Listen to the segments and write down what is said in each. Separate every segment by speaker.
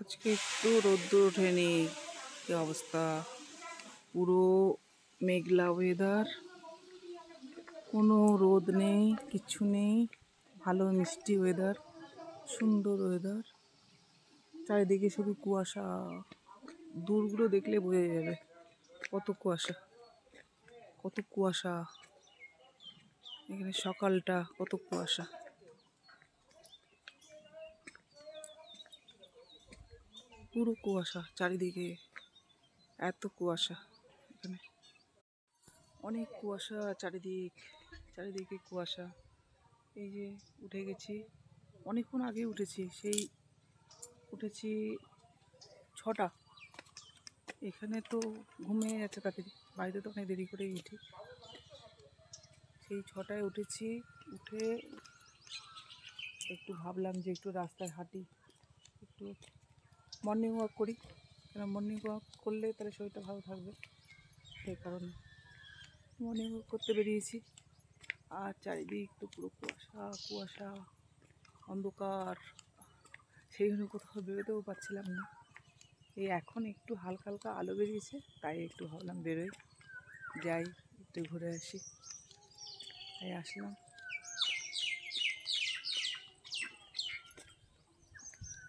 Speaker 1: আজকে একটু রোদ্দুর ওঠেনি, কি অবস্থা, পুরো মেঘলা ওয়েদার, কোনো রোদ নেই, কিছু নেই, ভালো মিষ্টি ওয়েদার, সুন্দর ওয়েদার, চারিদিকে শুধু কুয়াশা। দূরগুলো দেখলে বোঝা যাবে কত কুয়াশা, কত কুয়াশা। এখানে সকালটা কত কুয়াশা, পুরো কুয়াশা চারিদিকে, এত কুয়াশা। এখানে অনেক কুয়াশা, চারিদিকে কুয়াশা। এই যে উঠে গেছি, অনেকক্ষণ আগে উঠেছি, সেই উঠেছি 6টা। এখানে তো ঘুমিয়ে যাচ্ছে তাড়াতাড়ি, বাড়িতে তো অনেক দেরি করেই উঠি। সেই 6টায় উঠেছি, উঠে একটু ভাবলাম যে একটু রাস্তায় হাঁটি, একটু মর্নিং ওয়াক করি, কারণ মর্নিং ওয়াক করলে তাহলে শরীরটা ভালো থাকবে, সেই কারণে মর্নিং ওয়াক করতে বেরিয়েছি। আর চারিদিক তো পুরো কুয়াশা কুয়াশা, অন্ধকার, সেই জন্য কোথাও বেরোতেও পারছিলাম না। এই এখন একটু হালকা হালকা আলো বেরিয়েছে, তাই একটু ভাবলাম বেরোই, যাই একটু ঘুরে আসি, তাই আসলাম।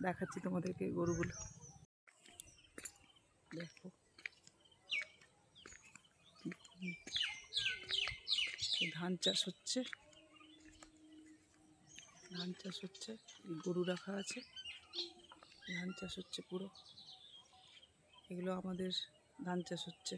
Speaker 1: দেখাচ্ছি তোমাদেরকে গরুগুলো, দেখো ধান চাষ হচ্ছে, ধান চাষ হচ্ছে, গরু রাখা আছে, ধান চাষ হচ্ছে পুরো, এগুলো আমাদের ধান চাষ হচ্ছে।